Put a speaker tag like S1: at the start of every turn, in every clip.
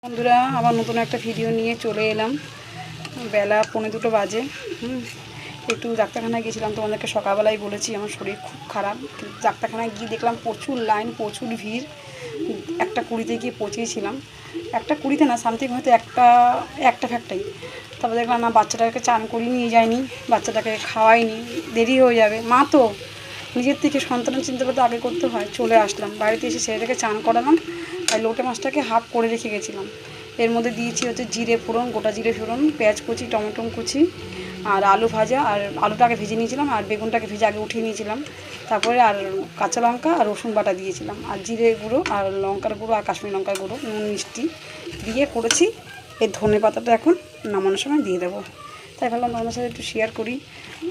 S1: বন্ধুরা আবার নতুন একটা ভিডিও নিয়ে চলে এলাম। বেলা 1:45 বাজে। একটু ডাক্তারখানায় গিয়েছিলাম, তোমাদেরকে সকালবেলায় বলেছি আমার শরীর খুব খারাপ। ডাক্তারখানায় গিয়ে দেখলাম প্রচুর লাইন, প্রচুর ভিড়। 1:20 গিয়ে পৌঁছেছিলাম, 1:20 না, সামথিং হয়তো একটা ফ্যাক্টাই। তারপর দেখলাম না, বাচ্চাটাকে চান করিয়ে নিয়ে যায়নি, বাচ্চাটাকে খাওয়াইনি, দেরি হয়ে যাবে। মা তো নিজের থেকে সন্তানের চিন্তাটা তো আগে করতে হয়। চলে আসলাম বাড়িতে, এসে ছেলেটাকে চান করালাম। আর লোটে মাছটাকে হাফ করে রেখে গেছিলাম, এর মধ্যে দিয়েছি হচ্ছে জিরে ফোড়ন, গোটা জিরে ফোড়ন, পেঁয়াজ কুচি, টমেটো কুচি, আর আলু ভাজা। আর আলুটাকে ভেজে নিয়েছিলাম, আর বেগুনটাকে ভেজে আগে উঠিয়ে নিয়েছিলাম। তারপরে আর কাঁচা লঙ্কা আর রসুন বাটা দিয়েছিলাম, আর জিরে গুঁড়ো আর লঙ্কার গুঁড়ো আর কাশ্মীরি লঙ্কার গুঁড়ো, নুন মিষ্টি দিয়ে করেছি। এই ধনে পাতাটা এখন নামানোর সময় দিয়ে দেবো, তাই ভাবলাম তোমাদের সাথে একটু শেয়ার করি।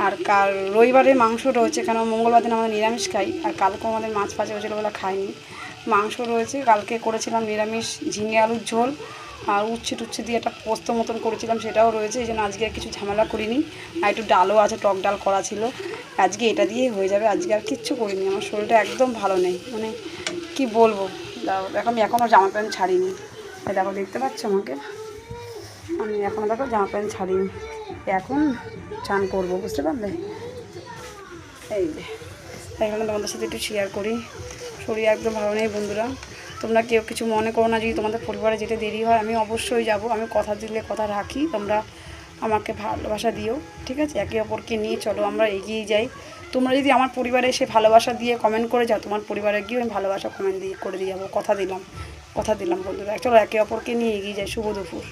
S1: আর কাল রবিবারে মাংস রয়েছে, কেন মঙ্গলবার দিন আমরা নিরামিষ খাই, আর কালকে আমাদের মাছ ফাঁচা হয়েছিল বলে খাইনি। মাংস রয়েছে, কালকে করেছিলাম নিরামিষ ঝিঙে আলুর ঝোল, আর উচ্ছে টুচ্ছে দিয়ে একটা পোস্ত মতন করেছিলাম, সেটাও রয়েছে। এই জন্য আজকে আর কিছু ঝামেলা করিনি। আর একটু ডালও আছে, টক ডাল করা ছিল, আজকে এটা দিয়ে হয়ে যাবে। আজকে আর কিচ্ছু করিনি, আমার শরীরটা একদম ভালো নেই, মানে কি বলবো। দেখো আমি এখনও জামা প্যান্ট ছাড়িনি, দেখো দেখতে পাচ্ছ আমাকে, আমি এখনও দেখো জামা প্যান্ট ছাড়িনি, এখন চান করবো, বুঝতে পারলে। এই যে তাই ভাবলাম তোমাদের সাথে একটু শেয়ার করি। শরীর একদম ভালো নেই বন্ধুরা, তোমরা কেউ কিছু মনে করো না। যদি তোমাদের পরিবারে যেতে দেরি হয়, আমি অবশ্যই যাব, আমি কথা দিলে কথা রাখি। তোমরা আমাকে ভালোবাসা দিও, ঠিক আছে? একে অপরকে নিয়ে চলো আমরা এগিয়ে যাই। তোমরা যদি আমার পরিবারে এসে ভালোবাসা দিয়ে কমেন্ট করে যাও, তোমার পরিবারে গিয়েও আমি ভালোবাসা কমেন্ট দিয়ে করে দিয়ে যাবো, কথা দিলাম বন্ধুরা। চলো একে অপরকে নিয়ে এগিয়ে যাই। শুভ দুপুর।